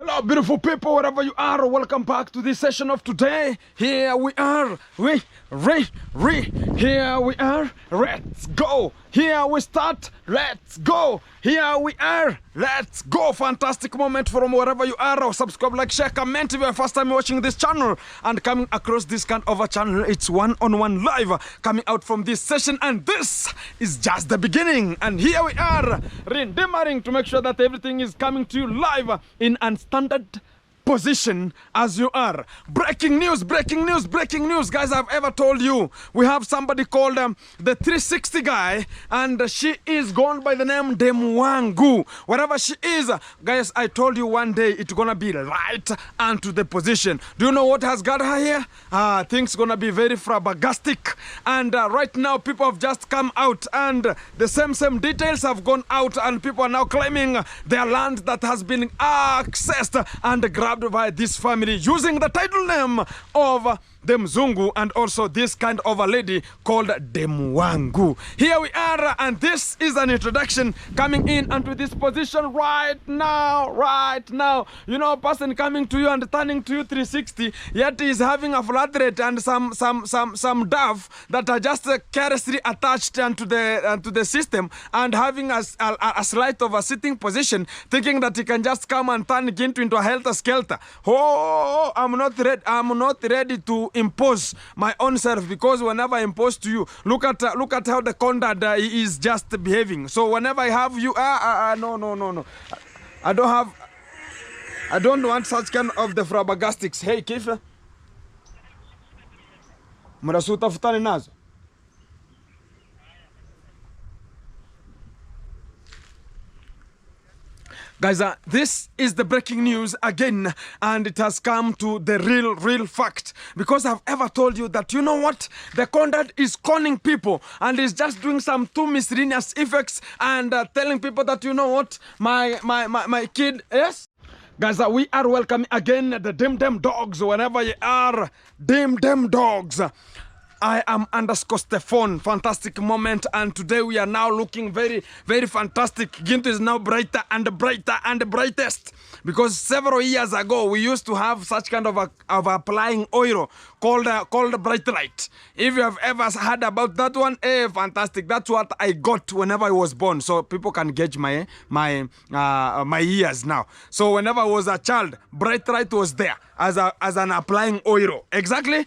Hello, beautiful people, wherever you are, welcome back to this session of today. Here we are, here we are, let's go. Here we start, let's go. Here we are, let's go. Fantastic moment from wherever you are. Subscribe, like, share, comment if you're first time watching this channel and coming across this kind of a channel. It's one-on-one live coming out from this session, and this is just the beginning. And here we are, redeeming to make sure that everything is coming to you live in unstandard position as you are. Breaking news, guys. I've ever told you we have somebody called the 360 guy, and she is gone by the name Demwangu. Wherever she is, guys, I told you one day it's gonna be right onto the position. Do you know what has got her here? Things gonna be very flabbergastic, and right now people have just come out, and the same details have gone out, and people are now claiming their land that has been accessed and grabbed by this family using the title name of Demzungu, and also this kind of a lady called Demwangu. Here we are, and this is an introduction coming in onto this position right now. You know, a person coming to you and turning to you 360, yet is having a flat rate and some dove that are just carelessly attached onto the system, and having a slight of a sitting position, thinking that he can just come and turn into a helter-skelter. Oh, I'm not ready to impose my own self, because whenever I impose to you, look at how the conduct is just behaving. So whenever I have you, no, I don't want such kind of the flabbergastics. Hey, Kifa, mnasuta futani nazo. Guys, this is the breaking news again, and it has come to the real fact, because I've ever told you that, you know what, the conduct is conning people and is just doing some too miscellaneous effects and telling people that, you know what, my kid, yes? Guys, we are welcoming again the Dem dogs, wherever you are, Dem dogs. I am _Stephon. Fantastic moment, and today we are now looking very fantastic. Ginto is now brighter and brightest, because several years ago we used to have such kind of applying oil called bright light. If you have ever heard about that one, fantastic. That's what I got whenever I was born, so people can gauge my years now. So whenever I was a child, bright light was there as an applying oil. Exactly.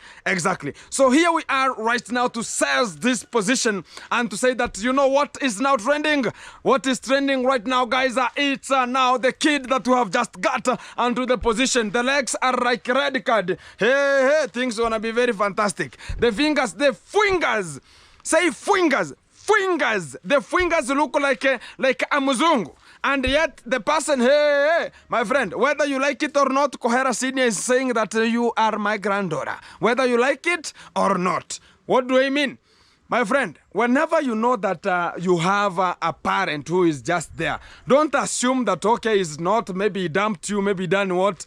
So here we are right now to seize this position and to say that, you know what is now trending. What is trending right now, guys? It's now the kid that we have just got onto the position. The legs are like red card. Hey, things gonna be very fantastic. The fingers, say fingers. The fingers look like a muzungu. And yet the person, hey, my friend, whether you like it or not, Kohera Senior is saying that you are my granddaughter. Whether you like it or not. What do I mean? My friend, whenever you know that you have a parent who is just there, don't assume that, okay, he's not, maybe he dumped you, maybe done what.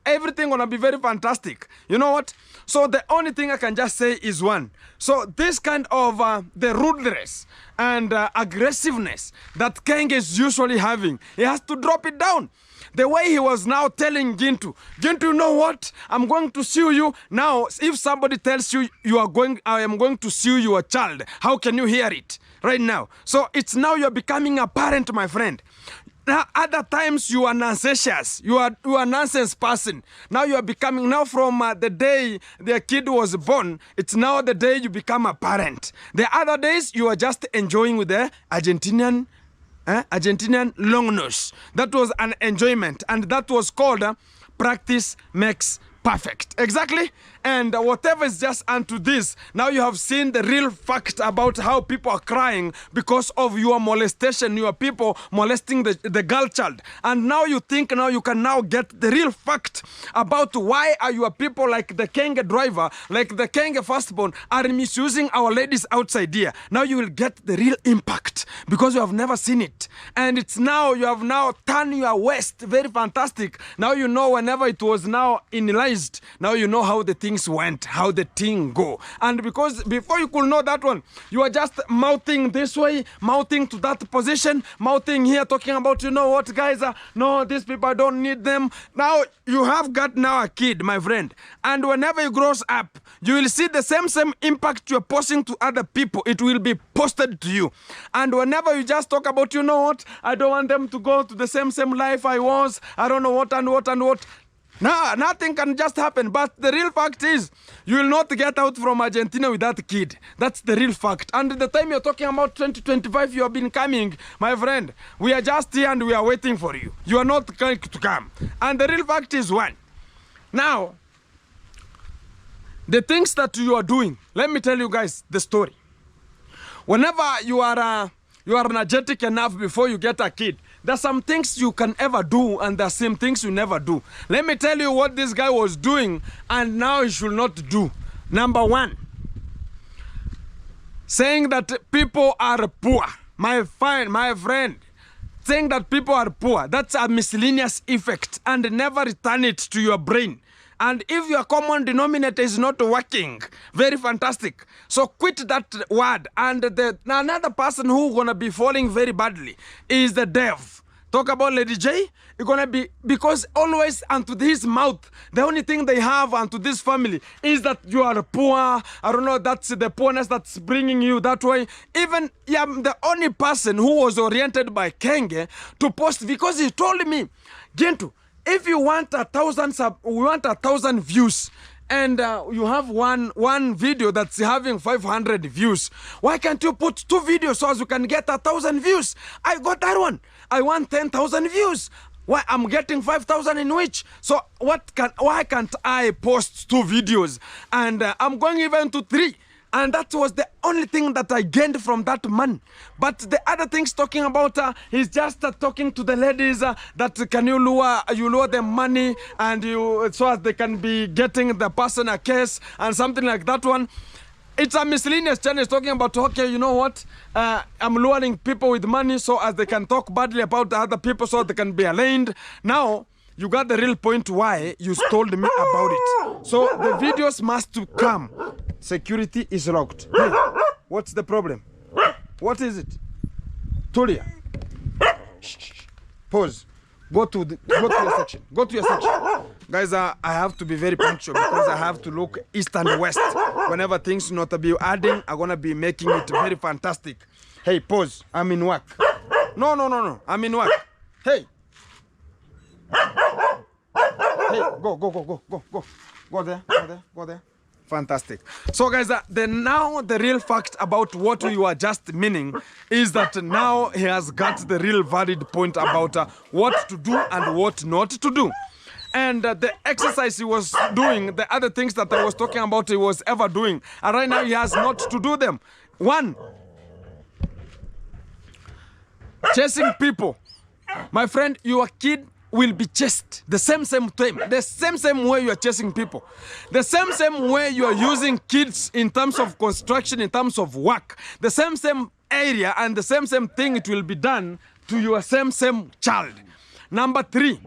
Everything gonna be very fantastic. You know what? So the only thing I can just say is one. So this kind of the rudeness and aggressiveness that Keng is usually having, he has to drop it down. The way he was now telling Gintu, you know what? I'm going to sue you. Now, if somebody tells you I am going to sue your child, how can you hear it right now? So it's now you're becoming a parent, my friend. Now, other times you are nonsensious. You are a nonsense person. Now you are becoming, now from the day the kid was born, it's now the day you become a parent. The other days you are just enjoying with the Argentinian long nose. That was an enjoyment, and that was called practice makes perfect. Exactly. And whatever is just unto this, now you have seen the real fact about how people are crying because of your molestation, your people molesting the girl child. And now you think now you can now get the real fact about why are your people like the Kenge driver, like the Kenge firstborn, are misusing our ladies outside here. Now you will get the real impact because you have never seen it. And it's now, you have now turned your waist. Very fantastic. Now you know whenever it was now inalized, now you know how the thing things went, how the thing go. And because before you could know that one, you are just mouthing this way, mouthing to that position, mouthing here, talking about, you know what, guys, no, these people, I don't need them. Now, you have got now a kid, my friend. And whenever you grows up, you will see the same impact you're posting to other people. It will be posted to you. And whenever you just talk about, you know what, I don't want them to go to the same life I was, I don't know what and what and what. No, nothing can just happen. But the real fact is, you will not get out from Argentina with that kid. That's the real fact. And the time you're talking about 2025, you have been coming, my friend. We are just here and we are waiting for you. You are not going to come. And the real fact is one. Now, the things that you are doing, let me tell you guys the story. Whenever you are energetic enough before you get a kid, there's some things you can ever do and there's some things you never do. Let me tell you what this guy was doing and now he should not do. Number one, saying that people are poor. My friend, saying that people are poor, that's a miscellaneous effect and never return it to your brain. And if your common denominator is not working, very fantastic. So quit that word. And another person who's going to be falling very badly is the dev. Talk about Lady J, it's going to be, because always unto his mouth, the only thing they have unto this family is that you are poor. I don't know, that's the poorness that's bringing you that way. Even I'm the only person who was oriented by Kenge to post, because he told me, Gentu, if you want 1,000 views, and you have one video that's having 500 views, why can't you put 2 videos so as you can get 1,000 views? I got that one. I want 10,000 views. Why I'm getting 5,000 in which? So why can't I post 2 videos? And I'm going even to 3. And that was the only thing that I gained from that man. But the other things talking about, he's just talking to the ladies that can you lure them money and so as they can be getting the person a case and something like that one. It's a miscellaneous channel. It's talking about, okay, you know what? I'm luring people with money so as they can talk badly about the other people so they can be aligned. Now, you got the real point why you told me about it. So the videos must come. Security is locked. Hey, what's the problem? What is it? Tulia. Pause. Go to your section. Go to your section. Guys, I have to be very punctual because I have to look east and west. Whenever things not to be adding, I'm going to be making it very fantastic. Hey, pause. I'm in work. No. I'm in work. Hey. Hey, go there. Fantastic. So guys, now the real fact about what you are just meaning is that now he has got the real valid point about what to do and what not to do. And the exercise he was doing, the other things that I was talking about he was ever doing, and right now he has not to do them. 1, chasing people. My friend, your kid will be chased the same time, the same way you are chasing people, the same way you are using kids in terms of construction, in terms of work, the same area and the same thing it will be done to your same child. Number 3,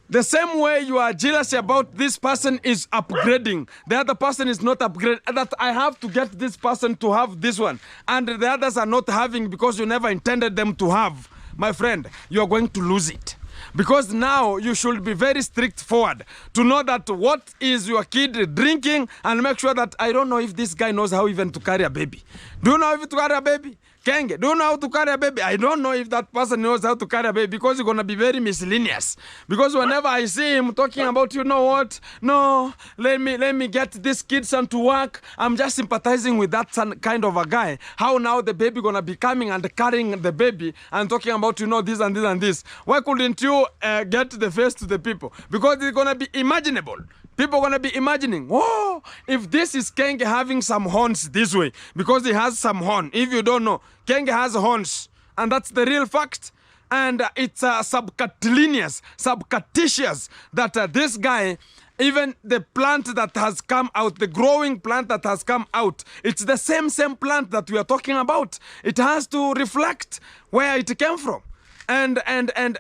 the same way you are jealous about this person is upgrading, the other person is not upgraded, that I have to get this person to have this one, and the others are not having because you never intended them to have. My friend, you are going to lose it. Because now you should be very strict forward to know that what is your kid drinking and make sure that I don't know if this guy knows how even to carry a baby. Do you know how to carry a baby? Kenge, do you know how to carry a baby? I don't know if that person knows how to carry a baby because you're going to be very miscellaneous. Because whenever I see him talking about, you know what? No, let me get this kid son to work. I'm just sympathizing with that kind of a guy. How now the baby going to be coming and carrying the baby and talking about, you know, this and this and this. Why couldn't you get the face to the people? Because it's going to be imaginable. People are going to be imagining, oh, if this is Kenge having some horns this way, because he has some horn. If you don't know, Kenge has horns, and that's the real fact. And it's subcutaneous that this guy, even the plant that has come out, the growing plant that has come out, it's the same plant that we are talking about. It has to reflect where it came from. And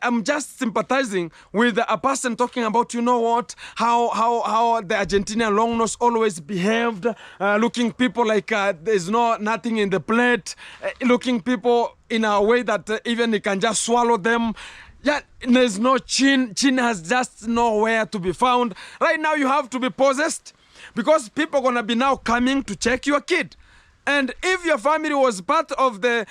I'm just sympathizing with a person talking about, you know what, how the Argentinian long nose always behaved, looking people like there's nothing in the plate, looking people in a way that even he can just swallow them. Yeah, there's no chin. Chin has just nowhere to be found. Right now you have to be possessed because people are gonna be now coming to check your kid. And if your family was part of the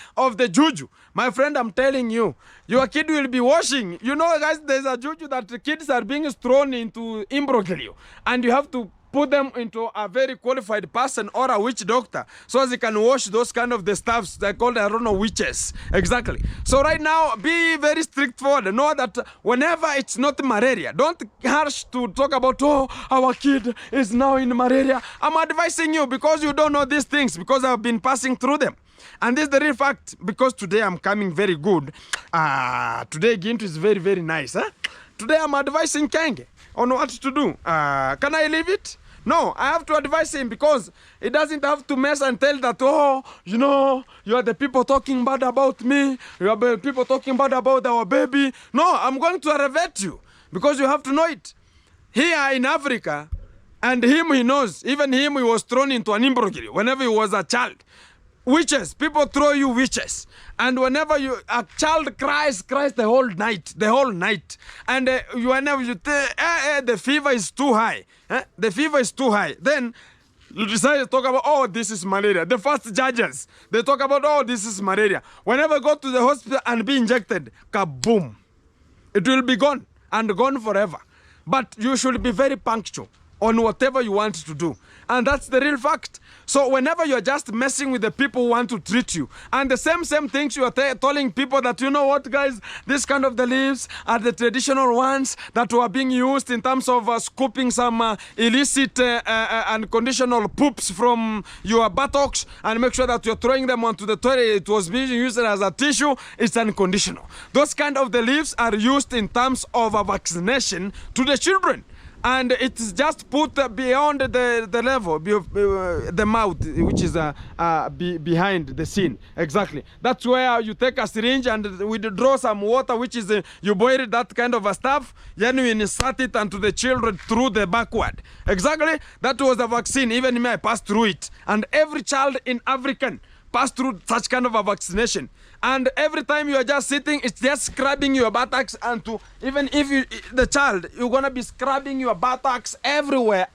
juju, my friend, I'm telling you, your kid will be washing. You know, guys, there's a juju that the kids are being thrown into imbroglio, and you have to put them into a very qualified person or a witch doctor so they can wash those kind of the stuffs. They're called, I don't know, witches. Exactly. So right now, be very strict forward. Know that whenever it's not malaria, don't harsh to talk about, oh, our kid is now in malaria. I'm advising you because you don't know these things, because I've been passing through them. And this is the real fact, because today I'm coming very good. Today Gintu is very, very nice. Huh? Today I'm advising Kenge on what to do. Can I leave it? No, I have to advise him because he doesn't have to mess and tell that, oh, you know, you are the people talking bad about me. You are the people talking bad about our baby. No, I'm going to elevate you because you have to know it. Here in Africa, and him he knows, even him he was thrown into an imbroglio whenever he was a child. Witches, people throw you witches. And whenever a child cries the whole night. And whenever you the fever is too high. The fever is too high. Then you decide to talk about, oh, this is malaria. The first judges, they talk about, oh, this is malaria. Whenever you go to the hospital and be injected, kaboom. It will be gone and gone forever. But you should be very punctual on whatever you want to do. And that's the real fact. So whenever you're just messing with the people who want to treat you, and the same things you are telling people that, you know what, guys, this kind of the leaves are the traditional ones that were being used in terms of scooping some illicit and conditional poops from your buttocks and make sure that you're throwing them onto the toilet. It was being used as a tissue. It's unconditional. Those kind of the leaves are used in terms of a vaccination to the children. And it's just put beyond the level, the mouth, which is behind the scene. Exactly. That's where you take a syringe and we draw some water, which is, you boil that kind of a stuff, then you insert it onto the children through the backward. Exactly. That was the vaccine. Even me, I passed through it. And every child in African passed through such kind of a vaccination. And every time you are just sitting, it's just scrubbing your buttocks, and to even if the child, you're gonna be scrubbing your buttocks everywhere.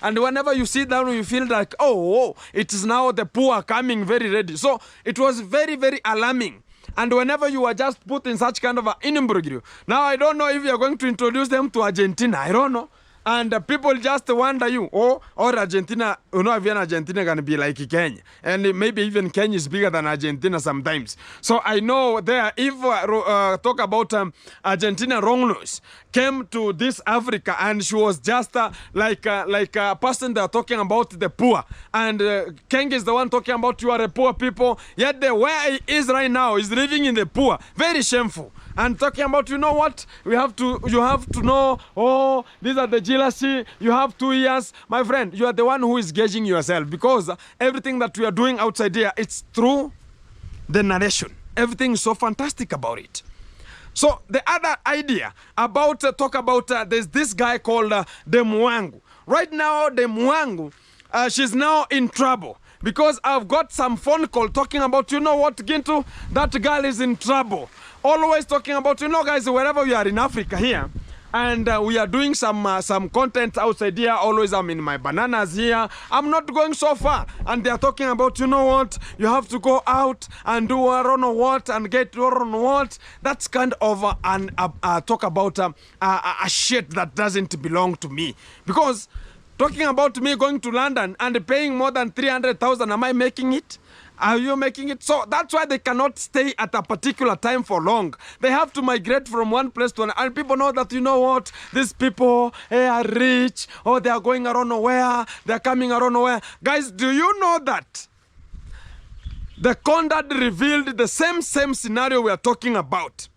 And whenever you sit down, you feel like, oh, it is now the poor coming very ready. So it was very, very alarming. And whenever you are just put in such kind of an imbroglio, now I don't know if you're going to introduce them to Argentina. I don't know. And people just wonder you, or Argentina, you know, even Argentina can be like Kenya. And maybe even Kenya is bigger than Argentina sometimes. So I know there, if talk about Argentina wrongness came to this Africa, and she was just like a person that talking about the poor. And Kenya is the one talking about you are a poor people. Yet where he is right now is living in the poor. Very shameful. And talking about, you know what, you have to know, oh, these are the jealousy, you have 2 years. My friend, you are the one who is gauging yourself, because everything that we are doing outside here, it's through the narration. Everything is so fantastic about it. So the other idea about, talk about, there's this guy called the Mwangu. Right now, the Mwangu, she's now in trouble. Because I've got some phone call talking about, you know what, Gintu, that girl is in trouble. Always talking about, you know, guys, wherever we are in Africa here, and we are doing some content outside here. Always I'm in my bananas here. I'm not going so far. And they're talking about, you know what, you have to go out and do I don't know what and get I don't know what. That's kind of talk about a shit that doesn't belong to me. Because talking about me going to London and paying more than 300,000, am I making it? Are you making it? So that's why they cannot stay at a particular time for long. They have to migrate from one place to another. And people know that, you know what, these people are rich, or they are going around nowhere, they are coming around nowhere. Guys, do you know that the Condad revealed the same scenario we are talking about?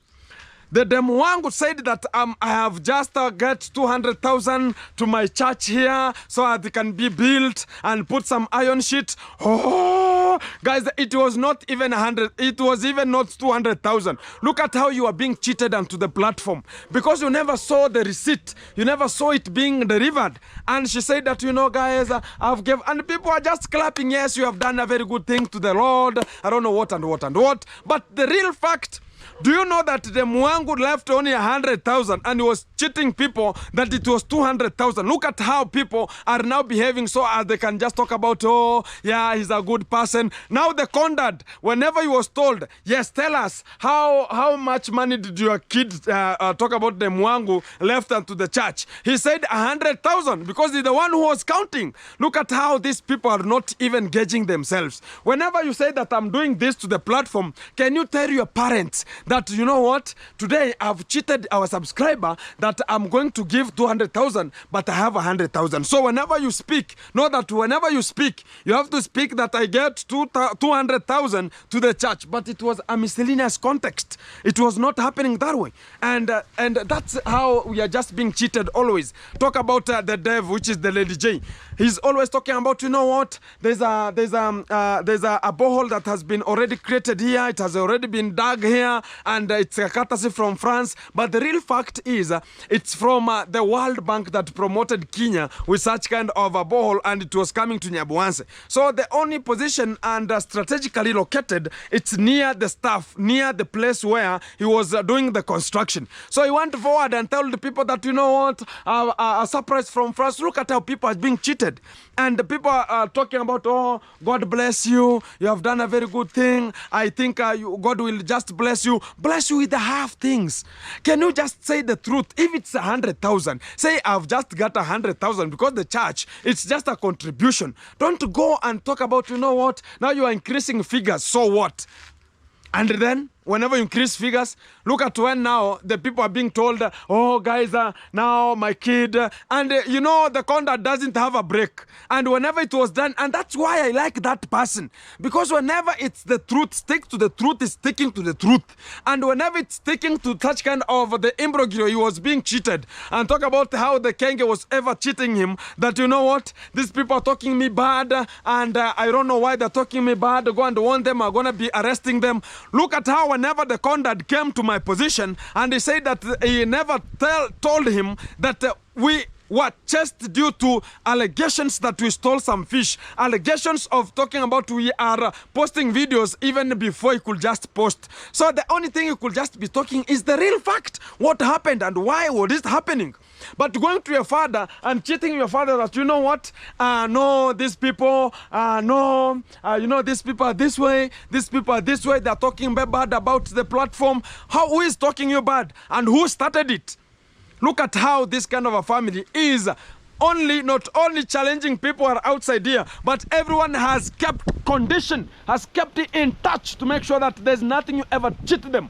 The demu wangu said that I have just get 200,000 to my church here so that it can be built and put some iron sheet. Oh, guys, it was not even 100. It was even not 200,000. Look at how you are being cheated onto the platform because you never saw the receipt. You never saw it being delivered. And she said that, you know, guys, I've given, and people are just clapping. Yes, you have done a very good thing to the Lord. I don't know what and what and what. But the real fact, do you know that the Mwangu left only 100,000 and he was cheating people that it was 200,000? Look at how people are now behaving so as they can just talk about, oh, yeah, he's a good person. Now the Condad, whenever he was told, yes, tell us, how much money did your kids talk about the Mwangu left to the church? He said 100,000 because he's the one who was counting. Look at how these people are not even gauging themselves. Whenever you say that I'm doing this to the platform, can you tell your parents that, you know what, today I've cheated our subscriber that I'm going to give 200,000, but I have 100,000. So whenever you speak, know that whenever you speak, you have to speak that I get 200,000 to the church. But it was a miscellaneous context. It was not happening that way. And that's how we are just being cheated always. Talk about the dev, which is the Lady J. He's always talking about, you know what, there's a borehole that has been already created here. It has already been dug here. And it's a courtesy from France. But the real fact is it's from the World Bank that promoted Kenya with such kind of a borehole, and it was coming to Nyabuanse. So the only position and strategically located, it's near the staff, near the place where he was doing the construction. So he went forward and told the people that, you know what, a surprise from France. Look at how people are being cheated. And the people are talking about, oh, God bless you. You have done a very good thing. I think God will just bless you. Bless you with the half things. Can you just say the truth? If it's 100,000, say I've just got 100,000 because the church, it's just a contribution. Don't go and talk about, you know what, now you are increasing figures. So what? And then whenever you increase figures, look at when now the people are being told, oh, guys, now my kid, and you know, the Condad doesn't have a break. And whenever it was done, and that's why I like that person, because whenever it's the truth, stick to the truth, is sticking to the truth. And whenever it's sticking to such kind of the imbroglio, he was being cheated, and talk about how the Kenge was ever cheating him, that, you know what, these people are talking me bad, and I don't know why they're talking me bad. Go and warn them, I'm going to be arresting them. Look at how whenever the Condad came to my position and he said that he never told him that we were chased due to allegations that we stole some fish, allegations of talking about we are posting videos even before he could just post. So the only thing he could just be talking is the real fact, what happened and why was this happening. But going to your father and cheating your father that, you know what, no, these people, no, you know, these people are this way, these people are this way, they're talking bad about the platform. Who is talking you bad and who started it? Look at how this kind of a family is not only challenging people who are outside here, but everyone has kept condition, has kept it in touch to make sure that there's nothing you ever cheat them.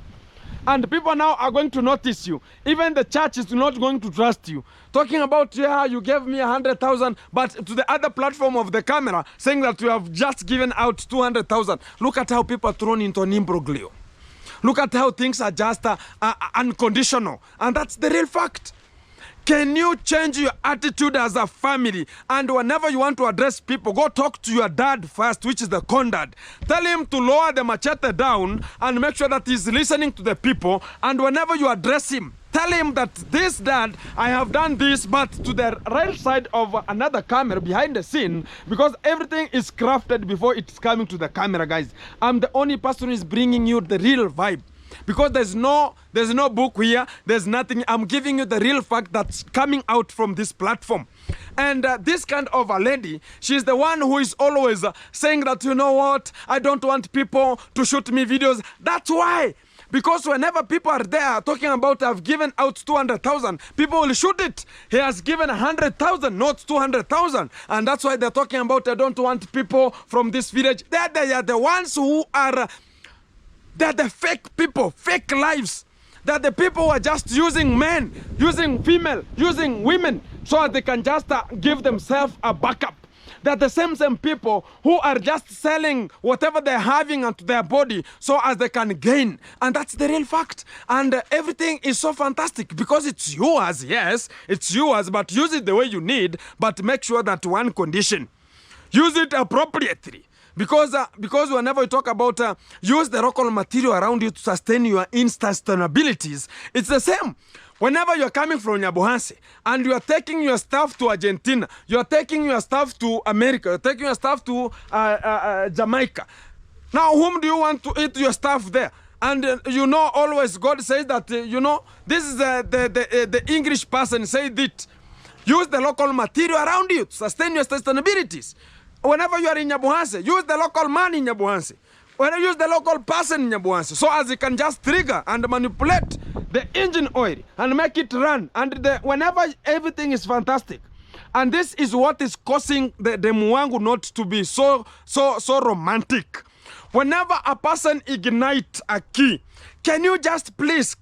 And people now are going to notice you. Even the church is not going to trust you. Talking about, yeah, you gave me 100,000, but to the other platform of the camera, saying that you have just given out 200,000. Look at how people are thrown into an imbroglio. Look at how things are just unconditional. And that's the real fact. Can you change your attitude as a family? And whenever you want to address people, go talk to your dad first, which is the Condad. Tell him to lower the machete down and make sure that he's listening to the people. And whenever you address him, tell him that this dad, I have done this, but to the right side of another camera behind the scene, because everything is crafted before it's coming to the camera, guys. I'm the only person who is bringing you the real vibe. Because there's no book here, there's nothing. I'm giving you the real fact that's coming out from this platform. And this kind of a lady, she's the one who is always saying that, you know what, I don't want people to shoot me videos. That's why. Because whenever people are there talking about I've given out 200,000, people will shoot it. He has given 100,000, not 200,000. And that's why they're talking about I don't want people from this village. They are the ones who are... They're the fake people, fake lives. They're the people who are just using men, using female, using women, so that they can just give themselves a backup. They're the same people who are just selling whatever they're having onto their body so as they can gain. And that's the real fact. And everything is so fantastic because it's yours, yes, it's yours, but use it the way you need, but make sure that one condition, use it appropriately. Because whenever we talk about use the local material around you to sustain your insustainabilities, it's the same. Whenever you're coming from Nyabuhanse and you're taking your stuff to Argentina, you're taking your stuff to America, you're taking your stuff to Jamaica. Now, whom do you want to eat your stuff there? And always God says that, this is the English person said it. Use the local material around you to sustain your sustainabilities. Whenever you are in Nyabuhanse, use the local man in Nyabuhanse. When you use the local person in Nyabuhanse, so as it can just trigger and manipulate the engine oil and make it run. And whenever everything is fantastic. And this is what is causing the Mwangu not to be so romantic. Whenever a person ignites a key, can you just please,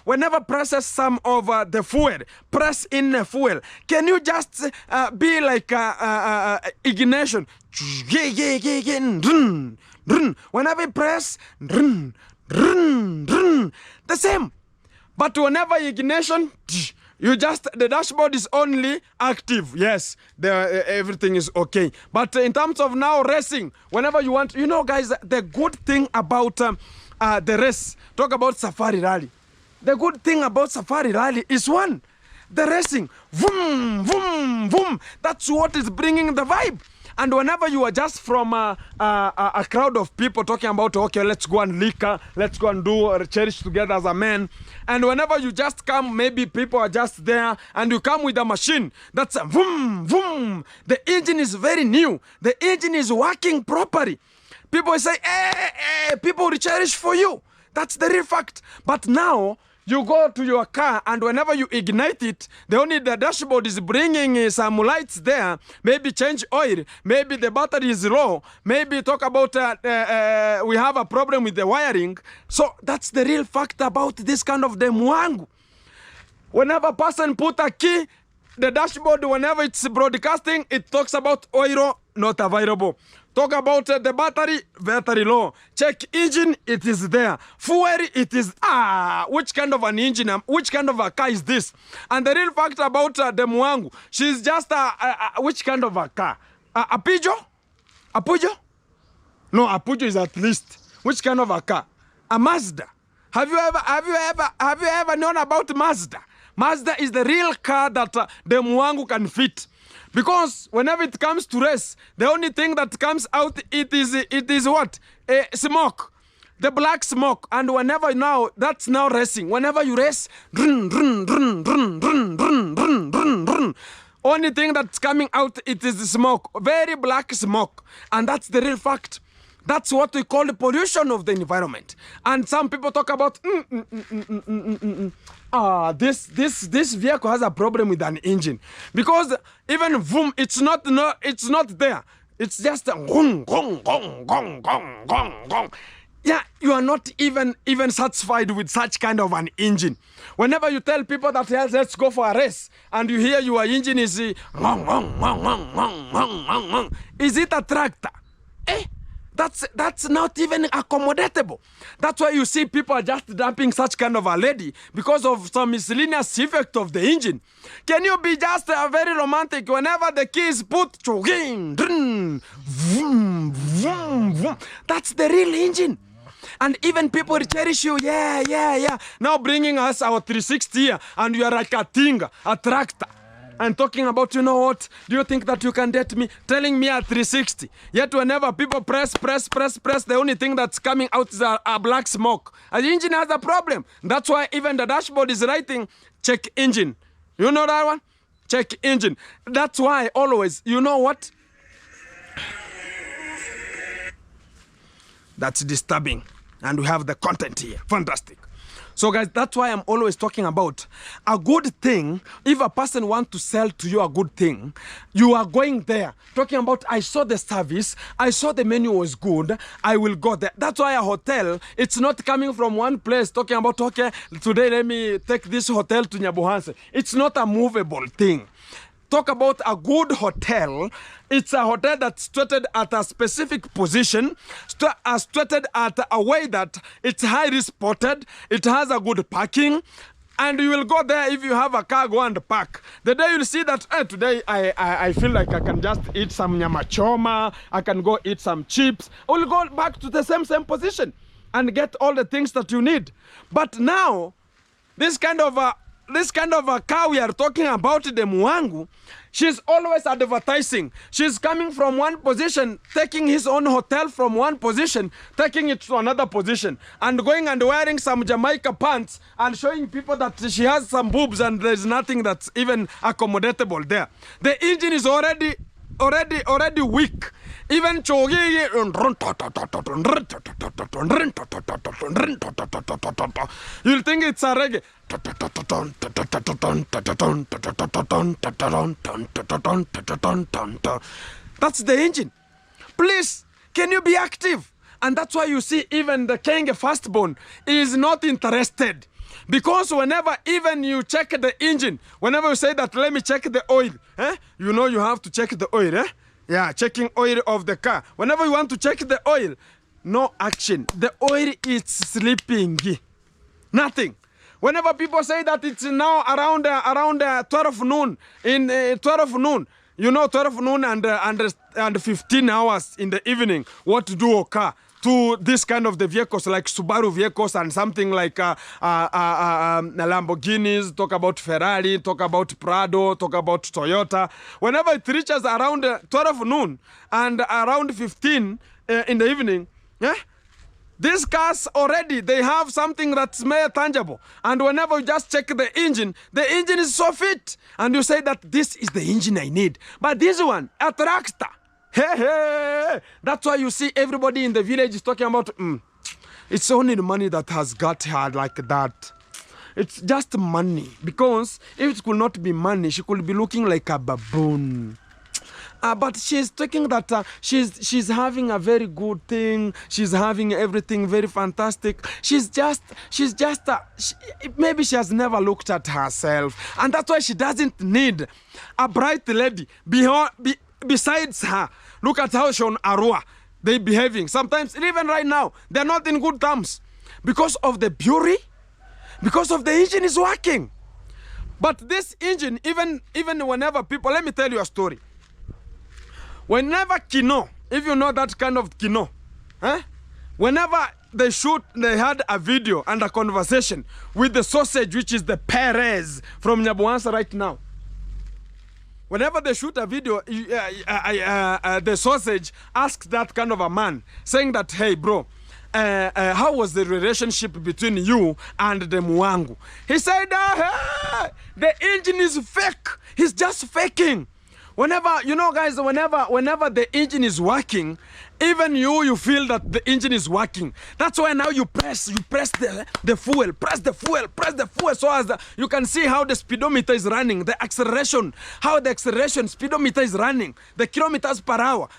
whenever presses some of the fuel, press in the fuel, can you just be like ignition? Whenever you press, the same. But whenever ignition, the dashboard is only active. Yes, everything is okay. But in terms of now racing, whenever you want, guys, the good thing about the race, talk about Safari Rally. The good thing about Safari Rally is one, the racing. Vroom, vroom, vroom. That's what is bringing the vibe. And whenever you are just from a crowd of people talking about, okay, let's go and liquor, let's go and do cherish together as a man. And whenever you just come, maybe people are just there and you come with a machine. That's a vroom, vroom. The engine is very new. The engine is working properly. People say, people will cherish for you. That's the real fact. But now, you go to your car and whenever you ignite it, the dashboard is bringing some lights there. Maybe change oil. Maybe the battery is low. Maybe talk about we have a problem with the wiring. So that's the real fact about this kind of Mwangu. Whenever a person put a key, the dashboard, whenever it's broadcasting, it talks about oil not available. Talk about the battery low. Check engine, it is there. Fuel, it is, which kind of an engine, which kind of a car is this? And the real fact about the Mwangu, she's just which kind of a car? A Peugeot? A Peugeot? No, a Peugeot is at least. Which kind of a car? A Mazda. Have you ever known about Mazda? Mazda is the real car that the Mwangu can fit. Because whenever it comes to race, the only thing that comes out, it is what? Smoke. The black smoke. And whenever now, that's now racing. Whenever you race, only thing that's coming out, it is smoke. Very black smoke. And that's the real fact. That's what we call the pollution of the environment. And some people talk about this vehicle has a problem with an engine. Because even vroom, it's not there. It's just a gong, gong, gong, gong, gong, gong, gong. Yeah, you are not even satisfied with such kind of an engine. Whenever you tell people that let's go for a race, and you hear your engine is is it a tractor? That's not even accommodatable. That's why you see people are just dumping such kind of a lady because of some miscellaneous effect of the engine. Can you be just very romantic whenever the key is put? That's the real engine. And even people cherish you. Yeah. Now bringing us our 360 here, and you are like a thing, a tractor. And talking about, you know what, do you think that you can date me? Telling me at 360. Yet whenever people press, the only thing that's coming out is a black smoke. And the engine has a problem. That's why even the dashboard is writing, check engine. You know that one? Check engine. That's why always, you know what? That's disturbing. And we have the content here. Fantastic. So guys, that's why I'm always talking about a good thing. If a person wants to sell to you a good thing, you are going there. Talking about, I saw the service, I saw the menu was good, I will go there. That's why a hotel, it's not coming from one place talking about, okay, today let me take this hotel to Nyabuhanse. It's not a movable thing. talk about a good hotel, it's a hotel that's situated at a specific position, situated at a way that it's highly spotted, it has a good parking, and you will go there. If you have a car, go and park. The day you'll see that, today I feel like I can just eat some nyama choma, I can go eat some chips, I will go back to the same position and get all the things that you need. But now, this kind of a car we are talking about, the Mwangu, she's always advertising. She's coming from one position, taking his own hotel from one position, taking it to another position, and going and wearing some Jamaica pants and showing people that she has some boobs and there's nothing that's even accommodatable there. The engine is already weak. Even Chogi, you'll think it's a reggae. That's the engine. Please, can you be active? And that's why you see even the Kenge firstborn is not interested. Because whenever even you check the engine, whenever you say that, let me check the oil, you know you have to check the oil, Yeah, checking oil of the car. Whenever you want to check the oil, no action. The oil is sleeping. Nothing. Whenever people say that it's now around 12 noon, in 12 noon, you know 12 noon and 15 hours in the evening, what to do occur to this kind of the vehicles like Subaru vehicles and something like Lamborghinis, talk about Ferrari, talk about Prado, talk about Toyota. Whenever it reaches around 12 noon and around 15 in the evening, these cars already, they have something that's more tangible. And whenever you just check the engine is so fit. And you say that this is the engine I need. But this one, a tractor. Hey. That's why you see everybody in the village is talking about, it's only the money that has got her like that. It's just money. Because if it could not be money, she could be looking like a baboon. But she's talking that she's having a very good thing. She's having everything very fantastic. Maybe she has never looked at herself. And that's why she doesn't need a bright lady besides her. Look at how Sean Arua, they behaving. Sometimes, even right now, they're not in good terms. Because of the beauty, because of the engine is working. But this engine, even whenever people, let me tell you a story. Whenever Kino, if you know that kind of Kino, whenever they had a video and a conversation with the sausage, which is the Perez from Nyabuansa right now. Whenever they shoot a video, the sausage asks that kind of a man, saying that, hey, bro, how was the relationship between you and the Mwangu? He said, hey, the engine is fake. He's just faking. Whenever, you know, guys, whenever the engine is working, even you feel that the engine is working. That's why now you press the fuel, press the fuel, so as you can see how the speedometer is running, the acceleration, how the acceleration speedometer is running, the kilometers per hour.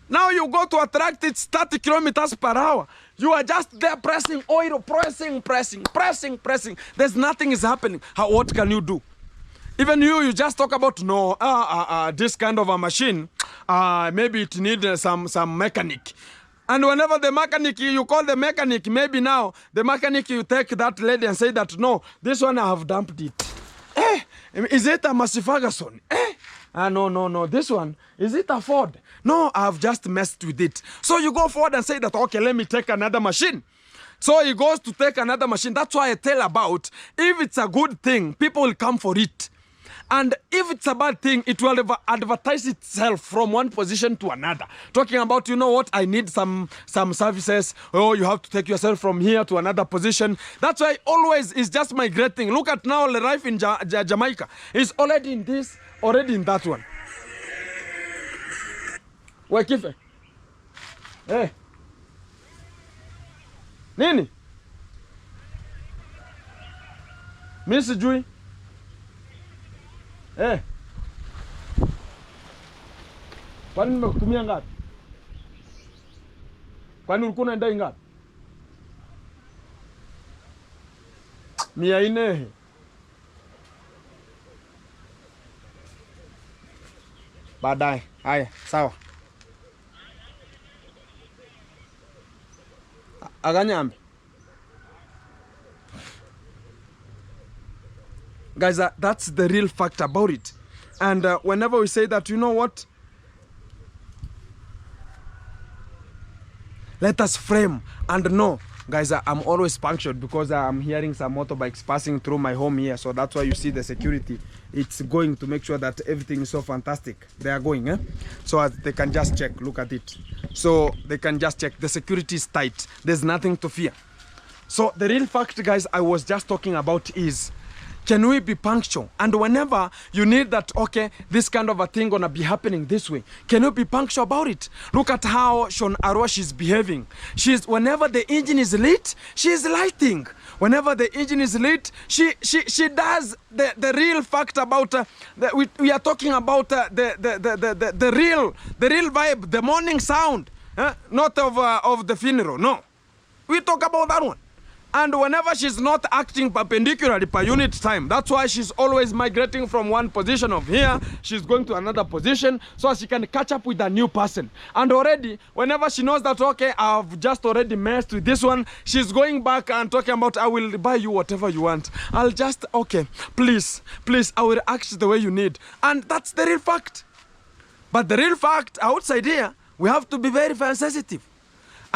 Now you go to a tractor, it's 30 kilometers per hour. You are just there pressing oil, pressing. There's nothing is happening. What can you do? Even you just talk about, no, this kind of a machine, maybe it needs some mechanic. And whenever the mechanic, you call the mechanic, maybe now, the mechanic, you take that lady and say that, no, this one I have dumped it. Is it a Massey Ferguson? No, this one, is it a Ford? No, I have just messed with it. So you go forward and say that, okay, let me take another machine. So he goes to take another machine. That's why I tell about, if it's a good thing, people will come for it. And if it's a bad thing, it will advertise itself from one position to another. Talking about, you know what, I need some services. Oh, you have to take yourself from here to another position. That's why always is just migrating. Look at now the life in Jamaica. It's already in this, already in that one. Wekife. Hey. Nini? Miss Jui. Kwani nimekutumia ngapi? Kwani ulikuwa unaenda ngapi? 400. Baadaye. Haya, sawa. Aganyambe. Guys, that's the real fact about it. And whenever we say that, you know what? Let us frame and know. Guys, I'm always punctured because I'm hearing some motorbikes passing through my home here. So that's why you see the security. It's going to make sure that everything is so fantastic. They are going, so they can just check. Look at it. So they can just check. The security is tight. There's nothing to fear. So the real fact, guys, I was just talking about is, can we be punctual? And whenever you need that, okay, this kind of a thing gonna be happening this way, can you be punctual about it? Look at how Sean Arwa is behaving. Whenever the engine is lit, she is lighting. Whenever the engine is lit, she does the real fact about we are talking about the real vibe, the morning sound, not of the funeral. No, we talk about that one. And whenever she's not acting perpendicularly per unit time, that's why she's always migrating from one position of here, she's going to another position so she can catch up with a new person. And already, whenever she knows that, okay, I've just already messed with this one, she's going back and talking about, I will buy you whatever you want. I'll just, okay, please, I will act the way you need. And that's the real fact. But the real fact outside here, we have to be very sensitive.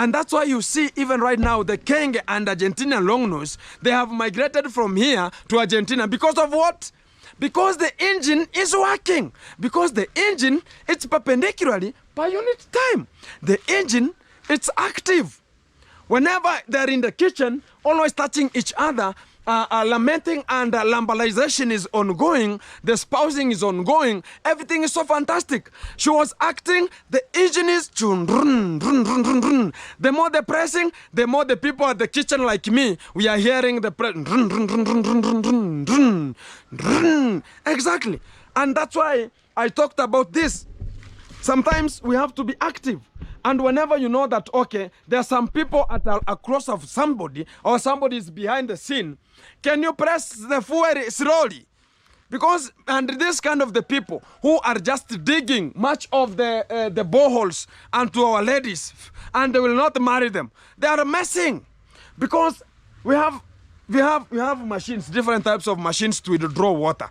And that's why you see even right now the Kenge and Argentinian longnose, they have migrated from here to Argentina. Because of what? Because the engine is working. Because the engine, it's perpendicularly per unit time. The engine, it's active. Whenever they're in the kitchen, always touching each other, lamenting and lambalization is ongoing, the spousing is ongoing, everything is so fantastic. She was acting, the engine is chun, run, run, run, run, run. The more they're pressing, the more the people at the kitchen like me, we are hearing the press, run, run, run, run, run, run, run, run, run. Exactly. And that's why I talked about this. Sometimes we have to be active. And whenever you know that, okay, there are some people at a cross of somebody, or somebody is behind the scene, can you press the fuel slowly? Because, and this kind of the people who are just digging much of the boreholes onto our ladies, and they will not marry them. They are messing. Because we have machines, different types of machines to withdraw water.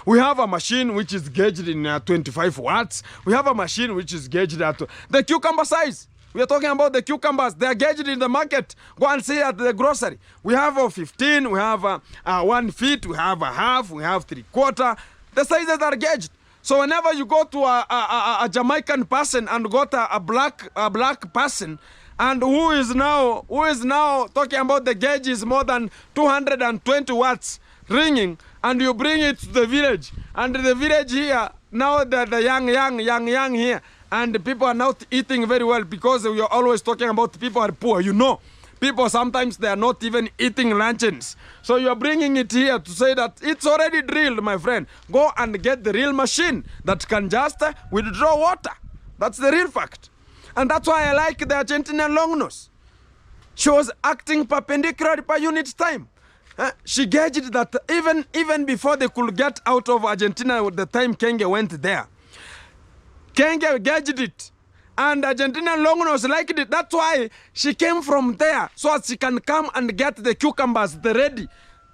We have a machine which is gauged in 25 watts. We have a machine which is gauged at the cucumber size. We are talking about the cucumbers. They are gauged in the market. Go and see at the grocery. We have a 15, we have 1 feet, we have a half, we have 3/4. The sizes are gauged. So whenever you go to a Jamaican person and got a black person, and who is now talking about the gauge is more than 220 watts ringing, and you bring it to the village, and the village here, now the young here, and the people are not eating very well because we are always talking about people are poor, you know. People sometimes they are not even eating luncheons. So you are bringing it here to say that it's already drilled, my friend. Go and get the real machine that can just withdraw water. That's the real fact. And that's why I like the Argentinian longnose. She was acting perpendicular per unit time. She gauged that even before they could get out of Argentina with the time Kenge went there. Kenge gauged it. And Argentinian longnose liked it. That's why she came from there, so that she can come and get the cucumbers, the ready.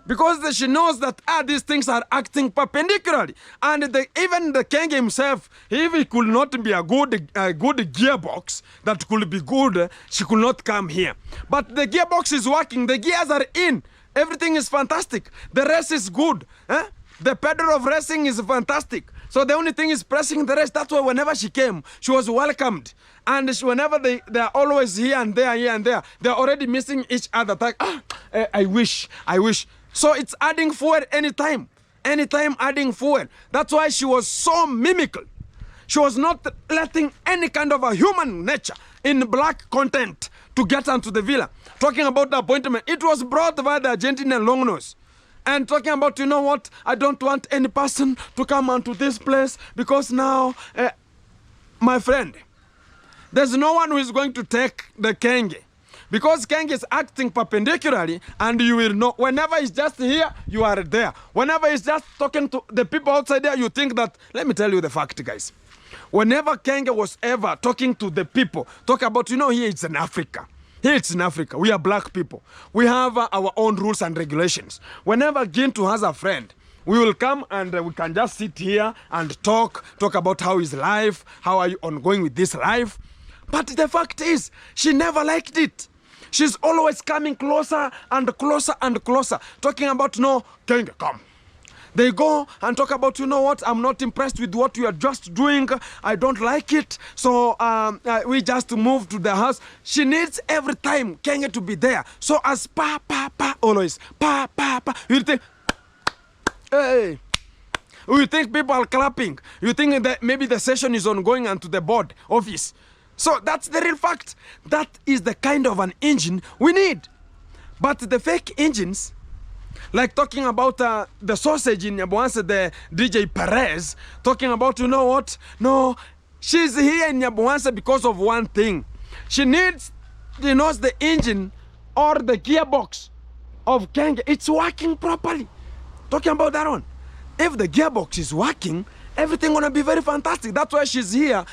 Because she knows that these things are acting perpendicularly. And even the Kenge himself, if he could not be a good gearbox that could be good, she could not come here. But the gearbox is working. The gears are in. Everything is fantastic. The race is good. The pedal of racing is fantastic. So the only thing is pressing the rest. That's why whenever she came, she was welcomed. And whenever they are always here and there, they're already missing each other. Like, I wish. So it's adding fuel anytime adding fuel. That's why she was so mimical. She was not letting any kind of a human nature in black content to get onto the villa. Talking about the appointment, it was brought by the Argentinian longnose. And talking about, you know what, I don't want any person to come onto this place because now, my friend, there's no one who is going to take the Kenge Because Kenge is acting perpendicularly, and you will know whenever he's just here, you are there. Whenever he's just talking to the people outside there, you think that, let me tell you the fact, guys. Whenever Kenge was ever talking to the people, talk about, here it's in Africa. Here it's in Africa. We are black people. We have our own rules and regulations. Whenever Gintu has a friend, we will come and we can just sit here and talk about how is life, how are you ongoing with this life. But the fact is, she never liked it. She's always coming closer and closer and closer, talking about, no, Kenge, come. They go and talk about, what, I'm not impressed with what you are just doing. I don't like it. So we just move to the house. She needs every time Kenge to be there. So as always, you think, hey. You think people are clapping. You think that maybe the session is ongoing and to the board office. So that's the real fact. That is the kind of an engine we need. But the fake engines, like talking about the sausage in Nyabuanse, the DJ Perez, talking about, what? No, she's here in Nyabuanse because of one thing. She needs, the engine or the gearbox of Kenge. It's working properly. Talking about that one. If the gearbox is working, everything gonna be very fantastic. That's why she's here.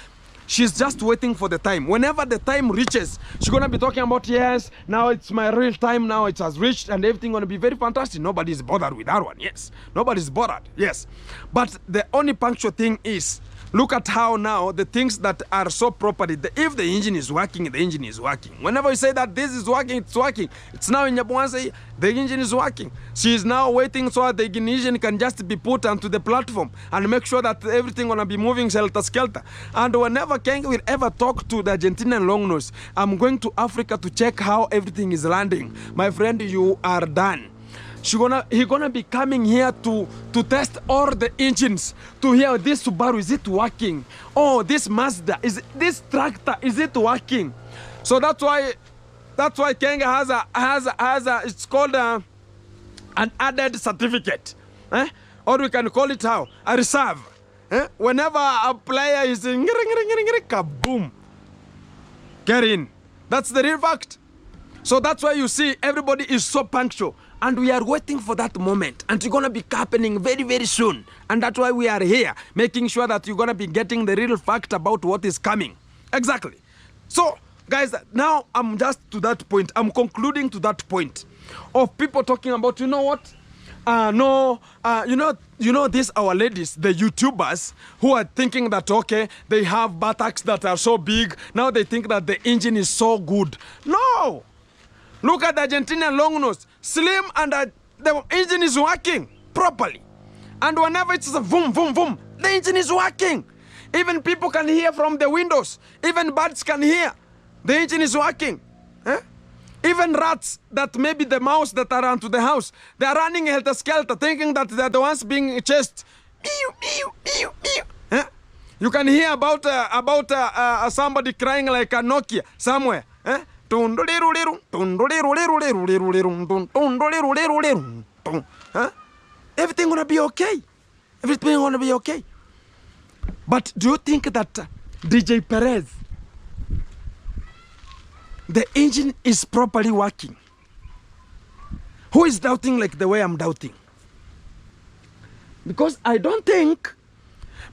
She's just waiting for the time. Whenever the time reaches, she's gonna be talking about, yes, now it's my real time, now it has reached, and everything gonna be very fantastic. Nobody's bothered with that one, yes. Nobody's bothered, yes. But the only punctual thing is, look at how now the things that are so properly, if the engine is working, the engine is working. Whenever you say that this is working, it's working. It's now in Nyabuanse, the engine is working. She is now waiting so that the ignition can just be put onto the platform and make sure that everything gonna be moving helter-skelter. And whenever Kenge will ever talk to the Argentinian longnose, I'm going to Africa to check how everything is landing. My friend, you are done. He gonna be coming here to test all the engines, to hear this Subaru, is it working? Oh, this Mazda, this tractor, is it working? So that's why Kenge has a it's called an added certificate, or we can call it how a reserve. Whenever a player is in kaboom, get in. That's the real fact. So that's why you see everybody is so punctual. And we are waiting for that moment. And it's going to be happening very, very soon. And that's why we are here, making sure that you're going to be getting the real fact about what is coming. Exactly. So, guys, now I'm just to that point. I'm concluding to that point of people talking about, what? These our ladies, the YouTubers, who are thinking that, okay, they have buttocks that are so big. Now they think that the engine is so good. No! Look at the Argentinian longnose, slim, and the engine is working properly. And whenever it's a boom, boom, boom, the engine is working. Even people can hear from the windows. Even birds can hear. The engine is working. Even rats, that maybe the mouse that are onto the house, they are running helter-skelter, thinking that they are the ones being chased. You can hear about somebody crying like a Nokia somewhere. Everything gonna be okay. Everything gonna be okay. But do you think that DJ Perez, the engine is properly working? Who is doubting like the way I'm doubting? Because I don't think,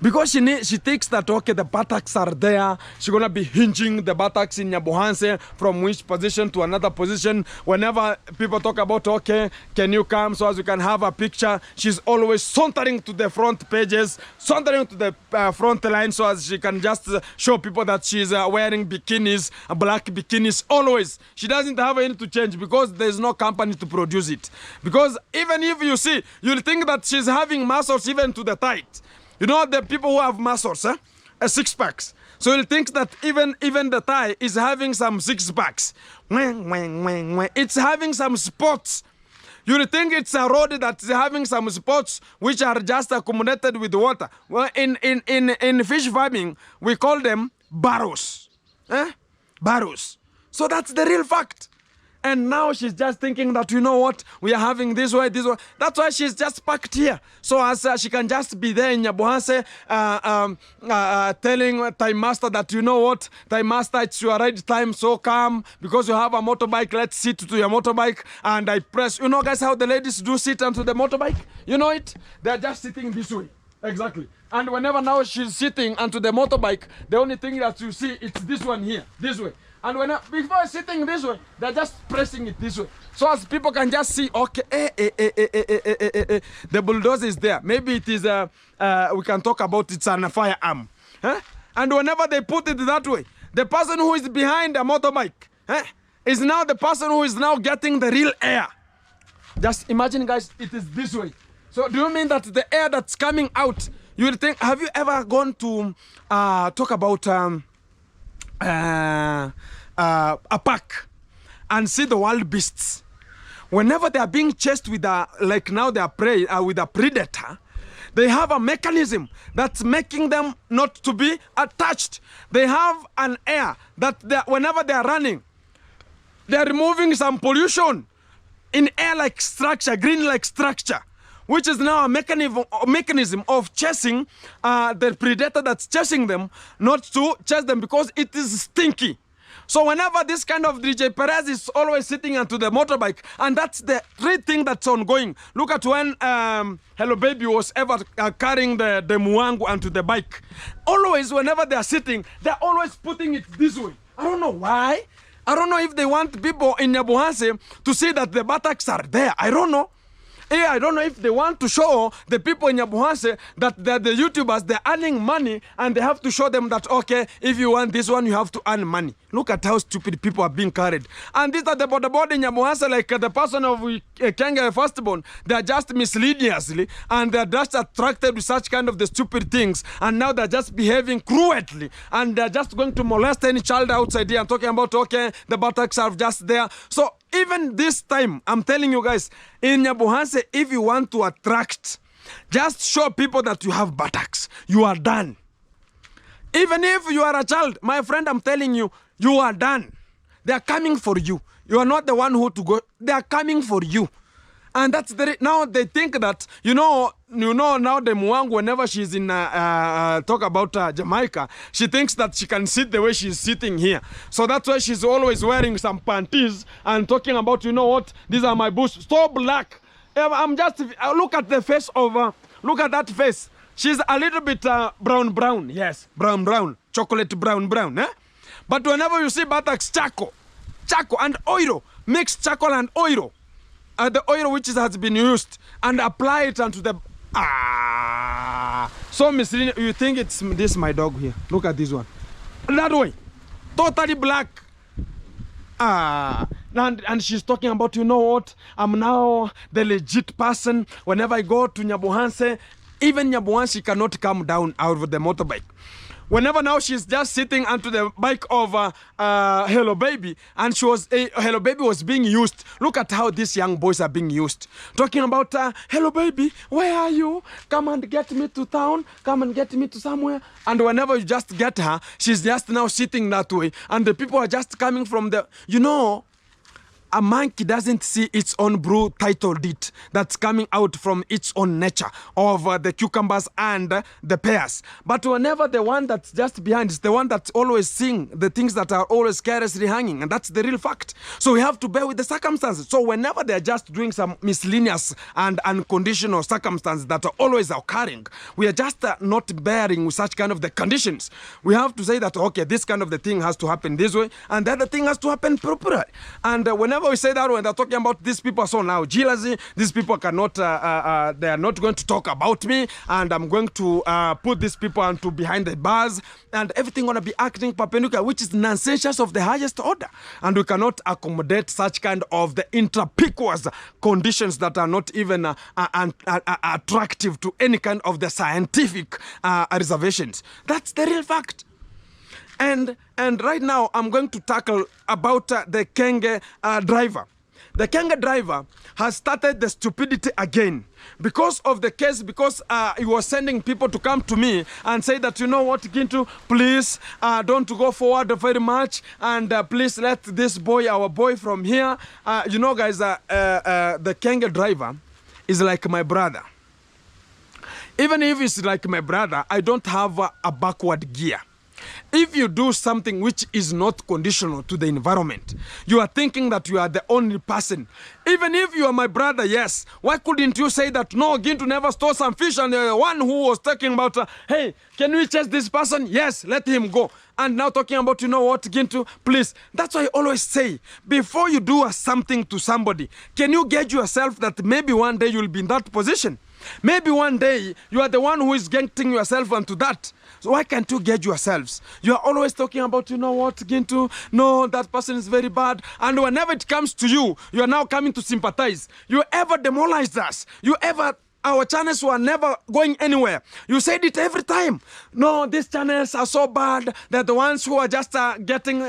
because she thinks that, okay, the buttocks are there. She's going to be hinging the buttocks in Nyabuanse from which position to another position. Whenever people talk about, okay, can you come so as we can have a picture, she's always sauntering to the front pages, sauntering to the front line so as she can just show people that she's wearing bikinis, black bikinis, always. She doesn't have any to change because there's no company to produce it. Because even if you see, you'll think that she's having muscles even to the tight. You know the people who have muscles, six packs. So he thinks that even the thigh is having some six packs. It's having some spots. You think it's a road that's having some spots which are just accumulated with water. Well, in fish farming, we call them barrows. Barrows. So that's the real fact. And now she's just thinking that, you know what, we are having this way, this way. That's why she's just parked here. So as she can just be there in Nyabuhanse telling Time Master that, you know what, Time Master, it's your right time, so come. Because you have a motorbike, let's sit to your motorbike. And I press. You know, guys, how the ladies do sit onto the motorbike? You know it? They're just sitting this way. Exactly. And whenever now she's sitting onto the motorbike, the only thing that you see, it's this one here, this way. And when before sitting this way, they're just pressing it this way. So as people can just see, okay, the bulldozer is there. Maybe it is, we can talk about it's a firearm. And whenever they put it that way, the person who is behind the motorbike is now the person who is now getting the real air. Just imagine, guys, it is this way. So do you mean that the air that's coming out, you will think, have you ever gone to talk about a park and see the wild beasts? Whenever they are being chased with like now they are prey with a predator, they have a mechanism that's making them not to be attached. They have an air that whenever they are running, they are removing some pollution in air-like structure, green-like structure, which is now a mechanism of chasing the predator that's chasing them, not to chase them because it is stinky. So whenever this kind of DJ Perez is always sitting onto the motorbike, and that's the great thing that's ongoing. Look at when Hello Baby was ever carrying the Muangu onto the bike. Always, whenever they are sitting, they're always putting it this way. I don't know why. I don't know if they want people in Nyabuhanse to see that the buttocks are there. I don't know. I don't know if they want to show the people in Nyabuhanse that they're the YouTubers, they're earning money, and they have to show them that, okay, if you want this one, you have to earn money. Look at how stupid people are being carried. And these are the boda in Nyabuhanse, like the person of Kenge Firstborn, they're just misleadingly, and they're just attracted to such kind of the stupid things, and now they're just behaving cruelly, and they're just going to molest any child outside here and talking about, okay, the buttocks are just there. So even this time, I'm telling you guys, in Nyabuhanse, if you want to attract, just show people that you have buttocks. You are done. Even if you are a child, my friend, I'm telling you, you are done. They are coming for you. You are not the one who to go. They are coming for you. And that's now they think that, you know now the Muangu, whenever she's in talk about Jamaica, she thinks that she can sit the way she's sitting here. So that's why she's always wearing some panties and talking about, you know what, these are my boots, so black. I'm just, look at the face of, look at that face. She's a little bit brown, yes, brown, chocolate brown, eh? But whenever you see buttocks, charcoal and oil, mix charcoal and oil. The oil which has been used, and apply it onto the so misleading. You think it's this my dog here? Look at this one. That way, totally black. And she's talking about, you know what, I'm now the legit person. Whenever I go to Nyabuhanse, even Nyabuhanse cannot come down out of the motorbike. Whenever now she's just sitting onto the bike of Hello Baby, and Hello Baby was being used. Look at how these young boys are being used. Talking about, Hello Baby, where are you? Come and get me to town. Come and get me to somewhere. And whenever you just get her, she's just now sitting that way. And the people are just coming from the, you know, a monkey doesn't see its own brew title deed that's coming out from its own nature of the cucumbers and the pears. But whenever the one that's just behind is the one that's always seeing the things that are always carelessly hanging, and that's the real fact. So we have to bear with the circumstances. So whenever they're just doing some miscellaneous and unconditional circumstances that are always occurring, we are just not bearing with such kind of the conditions. We have to say that, okay, this kind of the thing has to happen this way, and the other thing has to happen properly. And whenever we say that, when they're talking about these people, so now jealousy, these people cannot, they are not going to talk about me, and I'm going to put these people onto behind the bars, and everything gonna be acting perpendicular, which is nonsense of the highest order. And we cannot accommodate such kind of the interpecuous conditions that are not even attractive to any kind of the scientific reservations. That's the real fact. And right now, I'm going to tackle about the Kenge driver. the Kenge driver has started the stupidity again because of the case, because he was sending people to come to me and say that, you know what, Gintu, please don't go forward very much, and please let this boy, our boy from here, you know, guys, the Kenge driver is like my brother. Even if it's like my brother, I don't have a backward gear. If you do something which is not conditional to the environment, you are thinking that you are the only person. Even if you are my brother, yes, why couldn't you say that, no, Gintu never stole some fish, and the one who was talking about, hey, can we chase this person? Yes, let him go. And now talking about, you know what, Gintu, please. That's why I always say, before you do something to somebody, can you gauge yourself that maybe one day you'll be in that position? Maybe one day you are the one who is getting yourself onto that. So why can't you gauge yourselves? You are always talking about, you know what, Gintu, no, that person is very bad. And whenever it comes to you, you are now coming to sympathize. You ever demoralized us. Our channels were never going anywhere. You said it every time. No, these channels are so bad. They're the ones who are just getting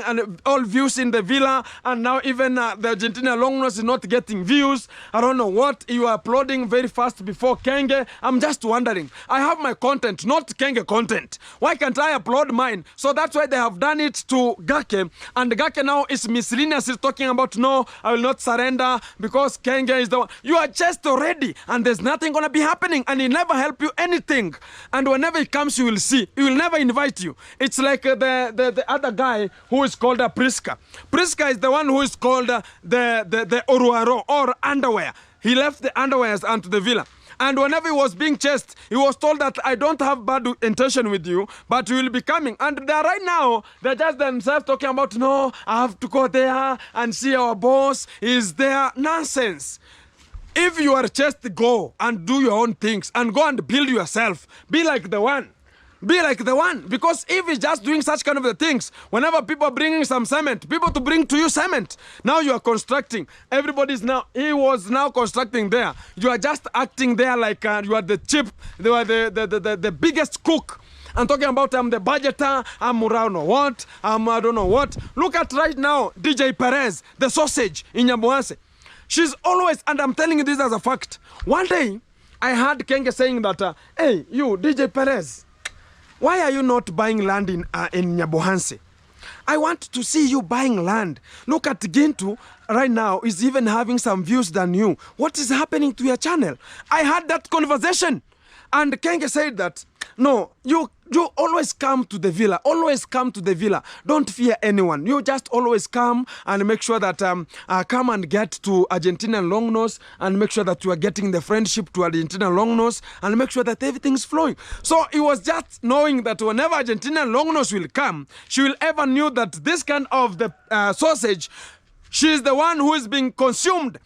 all views in the villa, and now even the Argentina long nose is not getting views. I don't know what. You are uploading very fast before Kenge. I'm just wondering. I have my content, not Kenge content. Why can't I upload mine? So that's why they have done it to Gake, and Gake now is miscellaneous. He's talking about, no, I will not surrender because Kenge is the one. You are just already, and there's nothing gonna be happening, and he never help you anything. And whenever he comes, you will see. He will never invite you. It's like the other guy who is called Priska. Priska is the one who is called the Oruaro, or underwear. He left the underwears onto the villa. And whenever he was being chased, he was told that I don't have bad intention with you, but you will be coming. And they're right now, they're just themselves talking about, no, I have to go there and see our boss. Is there? Nonsense. If you are just go and do your own things and go and build yourself, be like the one. Be like the one. Because if he's just doing such kind of the things, whenever people are bringing some cement, people to bring to you cement, now you are constructing. He was now constructing there. You are just acting there like you are the chip, you are the biggest cook. I'm talking about I'm the budgeter, I'm around what, I don't know what. Look at right now, DJ Perez, the sausage in Nyabuanse. She's always, and I'm telling you this as a fact. One day, I heard Kenge saying that, hey, you, DJ Perez, why are you not buying land in Nyabohanse? I want to see you buying land. Look at Gintu right now is even having some views than you. What is happening to your channel? I had that conversation. And Kenge said that, no, you always come to the villa. Always come to the villa. Don't fear anyone. You just always come and make sure that come and get to Argentinian long nose, and make sure that you are getting the friendship to Argentinian long nose, and make sure that everything's flowing. So he was just knowing that whenever Argentinian long nose will come, she will ever knew that this kind of the sausage, she is the one who is being consumed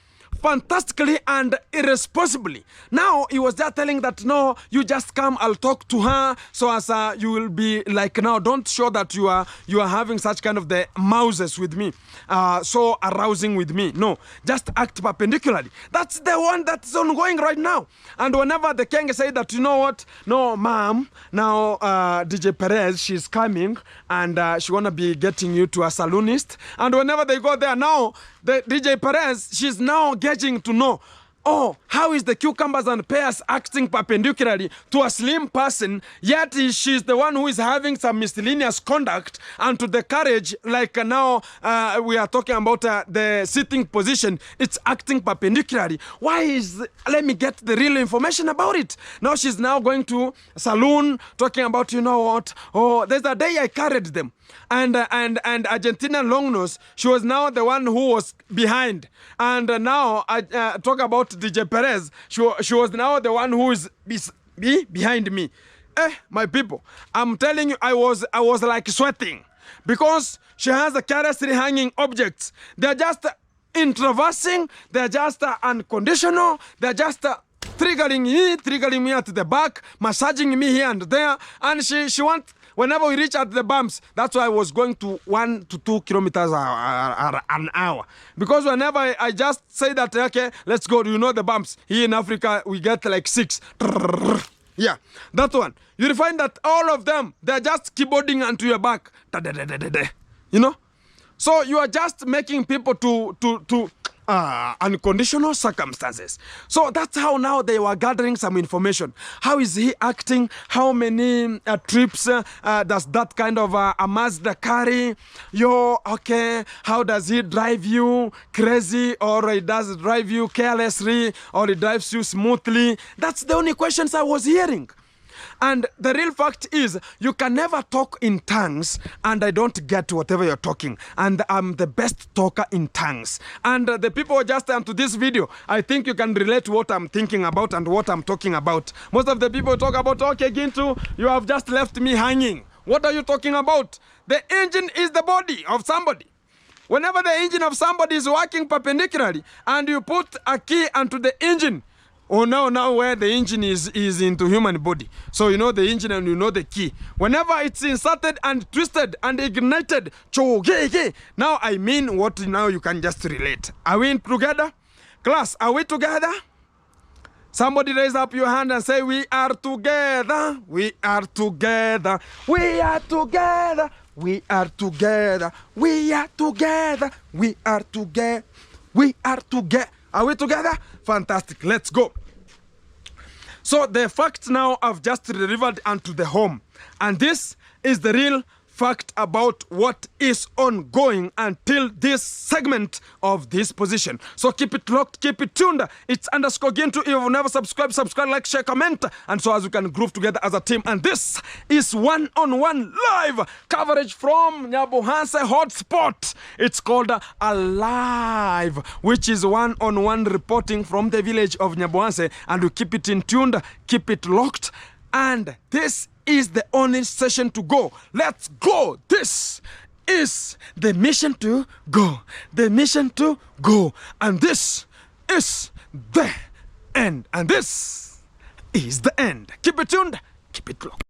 fantastically and irresponsibly. Now he was just telling that, no, you just come, I'll talk to her, so as you will be like, now don't show that you are having such kind of the mouses with me, so arousing with me. No, just act perpendicularly. That's the one that's ongoing right now. And whenever the Kenge say that, you know what, no, ma'am, now DJ Perez, she's coming, and she wanna be getting you to a saloonist. And whenever they go there now, the DJ Perez, she's now getting to know, oh, how is the cucumbers and pears acting perpendicularly to a slim person, yet she's the one who is having some miscellaneous conduct, and to the carriage, like now we are talking about the sitting position, it's acting perpendicularly. Let me get the real information about it. Now she's now going to a saloon, talking about, you know what, oh, there's a day I carried them. And Argentina long nose, she was now the one who was behind. And now I talk about DJ Perez, she was now the one who is behind me. My people, I'm telling you, I was like sweating, because she has a carelessly hanging objects. They're just introversing, they're just unconditional, they're just triggering me at the back, massaging me here and there, and she wants. Whenever we reach at the bumps, that's why I was going to 1 to 2 kilometers an hour. Because whenever I just say that, okay, let's go, you know the bumps. Here in Africa, we get like 6. Yeah, that one. You'll find that all of them, they're just keyboarding onto your back. You know? So you are just making people to unconditional circumstances. So that's how now they were gathering some information. How is he acting? How many trips does that kind of a Mazda carry? Okay, how does he drive you crazy, or he does drive you carelessly, or he drives you smoothly? That's the only questions I was hearing. And the real fact is, you can never talk in tongues and I don't get whatever you're talking. And I'm the best talker in tongues. And the people just to this video, I think you can relate to what I'm thinking about and what I'm talking about. Most of the people talk about, okay, Gintu, you have just left me hanging. What are you talking about? The engine is the body of somebody. Whenever the engine of somebody is working perpendicularly and you put a key onto the engine, now where the engine is into human body. So you know the engine and you know the key. Whenever it's inserted and twisted and ignited, now I mean what now you can just relate. Are we together? Class, are we together? Somebody raise up your hand and say, we are together. We are together. We are together. We are together. We are together. We are together. We are together. Are we together? Fantastic. Let's go. So the facts now I've just delivered onto the home. And this is the real fact about what is ongoing until this segment of this position. So keep it locked, keep it tuned. It's _ Gintu. If you've never subscribed, like, share, comment. And so as we can groove together as a team. And this is one-on-one live coverage from Nyabuhanse hotspot. It's called Alive, which is one-on-one reporting from the village of Nyabuhanse. And we keep it in tuned, keep it locked. And this is the only session to go. Let's go. This is the mission to go. The mission to go. And this is the end. And this is the end. Keep it tuned. Keep it locked.